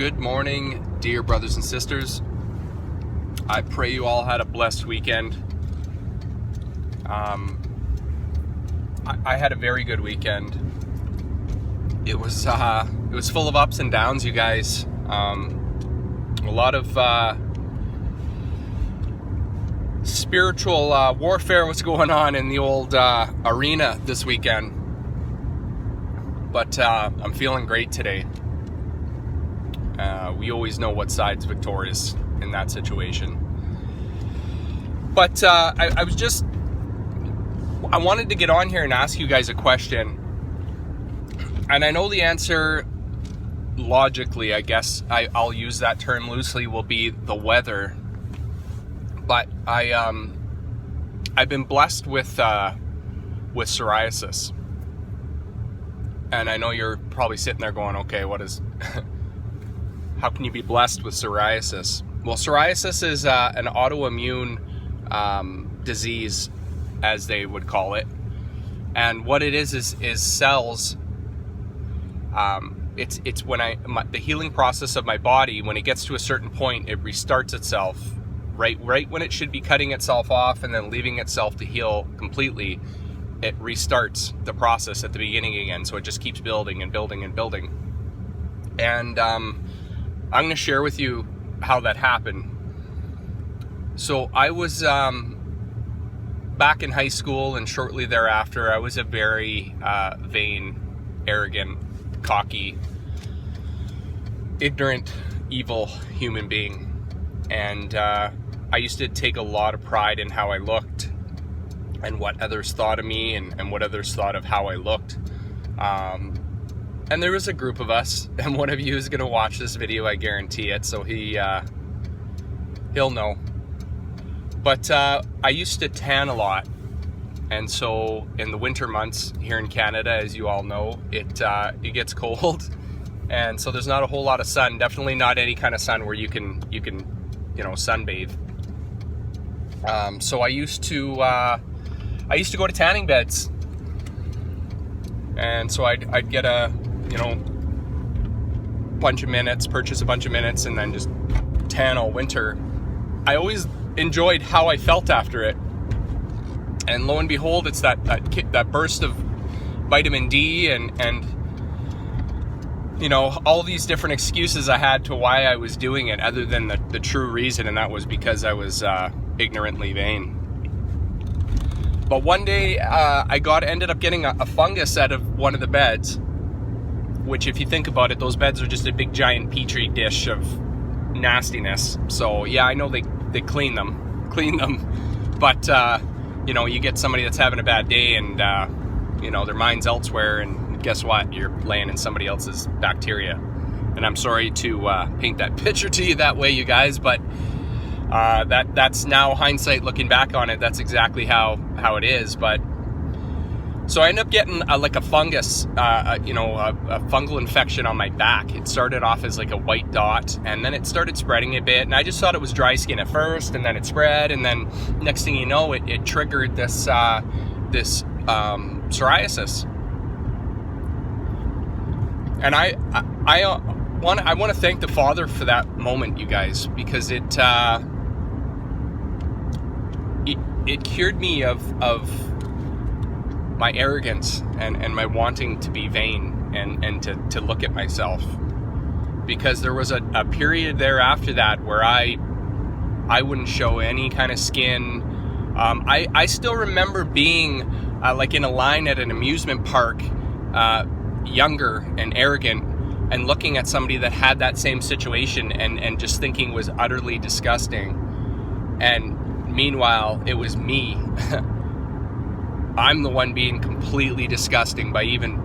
Good morning, dear brothers and sisters. I pray you all had a blessed weekend. I had a very good weekend. It was full of ups and downs, you guys. A lot of spiritual warfare was going on in the old arena this weekend. But I'm feeling great today. We always know what side's victorious in that situation. But I wanted to get on here and ask you guys a question. And I know the answer, logically, I guess I'll use that term loosely, will be the weather. But I've been blessed with psoriasis. And I know you're probably sitting there going, okay, what is... How can you be blessed with psoriasis? Well, psoriasis is an autoimmune disease, as they would call it. And what it is cells. It's when the healing process of my body, when it gets to a certain point, it restarts itself. Right when it should be cutting itself off and then leaving itself to heal completely, it restarts the process at the beginning again. So it just keeps building and building and building. And I'm going to share with you how that happened. So I was back in high school, and shortly thereafter, I was a very vain, arrogant, cocky, ignorant, evil human being. And I used to take a lot of pride in how I looked and what others thought of me and what others thought of how I looked. And there was a group of us, and one of you is going to watch this video, I guarantee it, so he'll know. But I used to tan a lot, and so in the winter months here in Canada, as you all know, it gets cold, and so there's not a whole lot of sun. Definitely not any kind of sun where you can sunbathe. So I used to go to tanning beds, and so I'd get purchase a bunch of minutes, and then just tan all winter. I always enjoyed how I felt after it, and lo and behold, it's that burst of vitamin D and all these different excuses I had to why I was doing it, other than the true reason, and that was because I was ignorantly vain. But one day I ended up getting a fungus out of one of the beds, which, if you think about it, those beds are just a big giant petri dish of nastiness. So yeah, I know they clean them, but you get somebody that's having a bad day, and their mind's elsewhere, and guess what? You're laying in somebody else's bacteria. And I'm sorry to paint that picture to you that way, you guys, but that's now hindsight looking back on it. That's exactly how it is. But so I ended up getting a fungus, a fungal infection on my back. It started off as like a white dot, and then it started spreading a bit. And I just thought it was dry skin at first, and then it spread, and then next thing you know, it triggered this psoriasis. And I want to thank the Father for that moment, you guys, because it cured me of my arrogance and my wanting to be vain and to look at myself. Because there was a period there after that where I wouldn't show any kind of skin. I still remember being like in a line at an amusement park, younger and arrogant, and looking at somebody that had that same situation and just thinking was utterly disgusting. And meanwhile, it was me. I'm the one being completely disgusting by even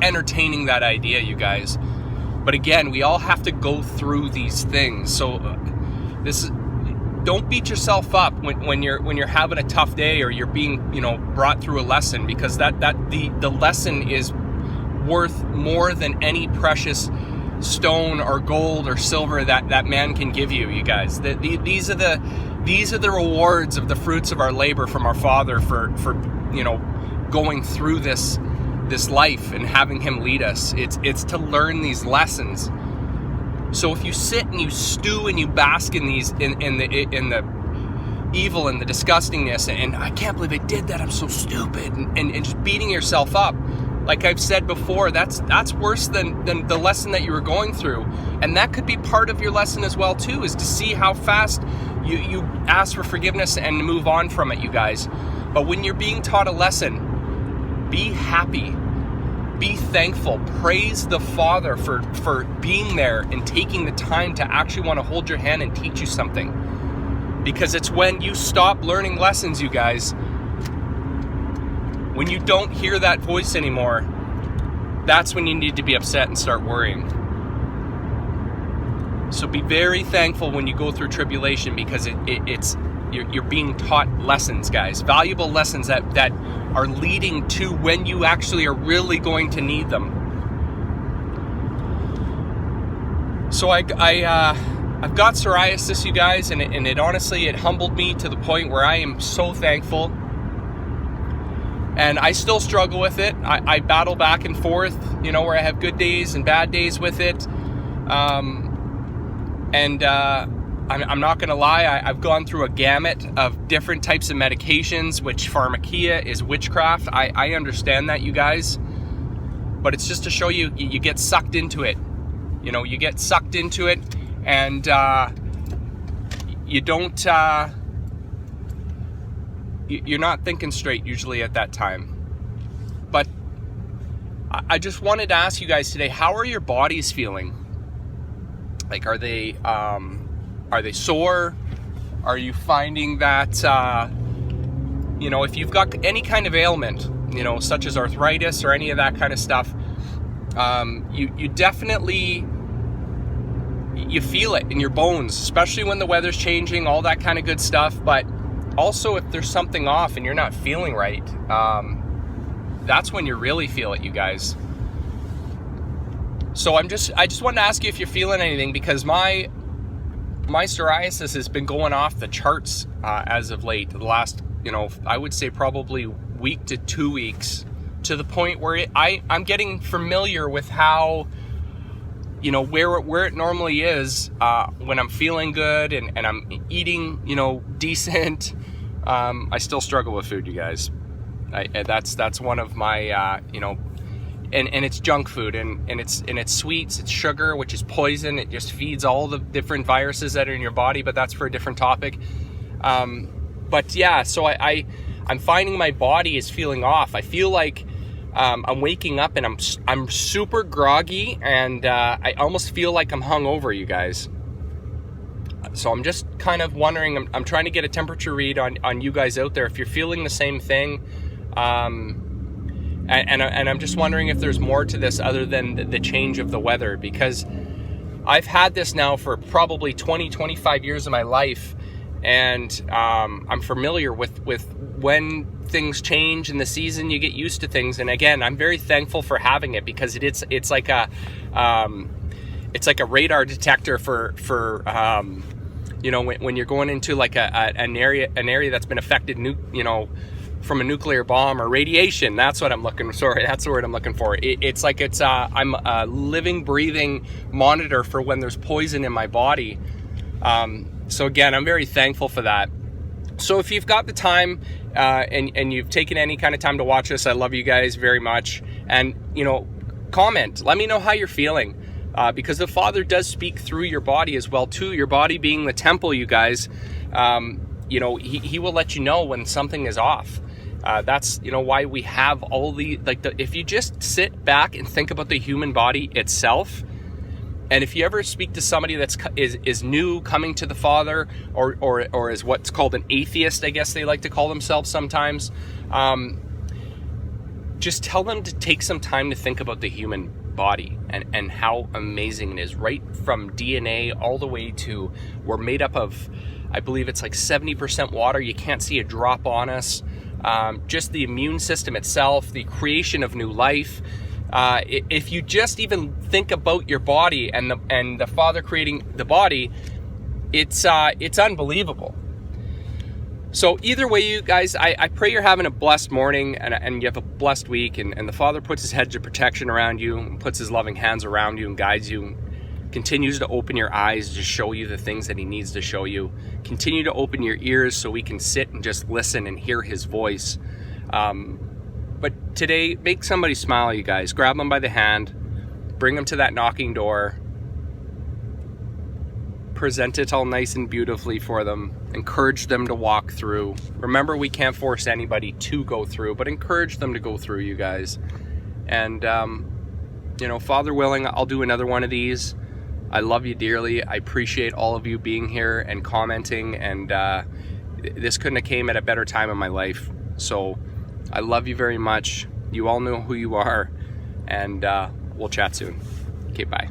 entertaining that idea, you guys. But again, we all have to go through these things. So don't beat yourself up when you're having a tough day, or you're being brought through a lesson, because the lesson is worth more than any precious stone or gold or silver that man can give you, you guys. These are the rewards of the fruits of our labor from our Father for going through this this life and having him lead us. It's to learn these lessons. So if you sit and you stew and you bask in these in the evil and the disgustingness, and I can't believe I did that, I'm so stupid, and just beating yourself up, like I've said before, that's worse than the lesson that you were going through. And that could be part of your lesson as well too, is to see how fast you ask for forgiveness and move on from it, you guys. But when you're being taught a lesson, be happy, be thankful, praise the Father for being there and taking the time to actually want to hold your hand and teach you something. Because it's when you stop learning lessons, you guys, when you don't hear that voice anymore, that's when you need to be upset and start worrying. So be very thankful when you go through tribulation, because you're being taught lessons, guys, valuable lessons that are leading to when you actually are really going to need them. So I've got psoriasis, you guys, and it honestly, it humbled me to the point where I am so thankful. And I still struggle with it. I battle back and forth, where I have good days and bad days with it. I'm not going to lie, I've gone through a gamut of different types of medications, which pharmakia is witchcraft. I understand that, you guys. But it's just to show you get sucked into it. You get sucked into it, and you don't... you're not thinking straight usually at that time. But I just wanted to ask you guys today, how are your bodies feeling? Like, are they sore? Are you finding that, if you've got any kind of ailment, such as arthritis or any of that kind of stuff, you definitely, you feel it in your bones, especially when the weather's changing, all that kind of good stuff. But also, if there's something off and you're not feeling right, that's when you really feel it, you guys. So I just wanted to ask you if you're feeling anything, because my psoriasis has been going off the charts as of late. The last, I would say probably week to 2 weeks, to the point where I'm getting familiar with how, where it normally is when I'm feeling good and I'm eating, decent. I still struggle with food, you guys. That's one of my, and it's junk food, and it's sweets, it's sugar, which is poison. It just feeds all the different viruses that are in your body, but that's for a different topic. But yeah, so I'm finding my body is feeling off. I feel like I'm waking up and I'm super groggy, and I almost feel like I'm hungover, you guys. So I'm just kind of wondering, I'm trying to get a temperature read on you guys out there, if you're feeling the same thing. And I'm just wondering if there's more to this other than the change of the weather, because I've had this now for probably 25 years of my life, and I'm familiar with when things change in the season. You get used to things, and again, I'm very thankful for having it, because it's like a radar detector for when you're going into like an area that's been affected, from a nuclear bomb or radiation. That's what I'm looking. Sorry, that's the word I'm looking for. I'm a living, breathing monitor for when there's poison in my body. So again, I'm very thankful for that. So if you've got the time and you've taken any kind of time to watch this, I love you guys very much. And comment. Let me know how you're feeling. Because the Father does speak through your body as well too. Your body being the temple, you guys. He will let you know when something is off. That's why we have all if you just sit back and think about the human body itself, and if you ever speak to somebody is new coming to the Father, or is what's called an atheist, I guess they like to call themselves sometimes, just tell them to take some time to think about the human body and how amazing it is, right from DNA all the way to, we're made up of, I believe it's like 70% water. You can't see a drop on us. Just the immune system itself, the creation of new life. If you just even think about your body and the Father creating the body, it's unbelievable. So either way, you guys, I pray you're having a blessed morning and you have a blessed week, and the Father puts his hedge of protection around you and puts his loving hands around you and guides you, continues to open your eyes to show you the things that he needs to show you. Continue to open your ears so we can sit and just listen and hear his voice. But today, make somebody smile, you guys. Grab them by the hand, bring them to that knocking door, present it all nice and beautifully for them, encourage them to walk through. Remember, we can't force anybody to go through, but encourage them to go through, you guys. And, you know, Father willing, I'll do another one of these. I love you dearly. I appreciate all of you being here and commenting, and this couldn't have came at a better time in my life. So I love you very much. You all know who you are, and we'll chat soon. Okay, bye.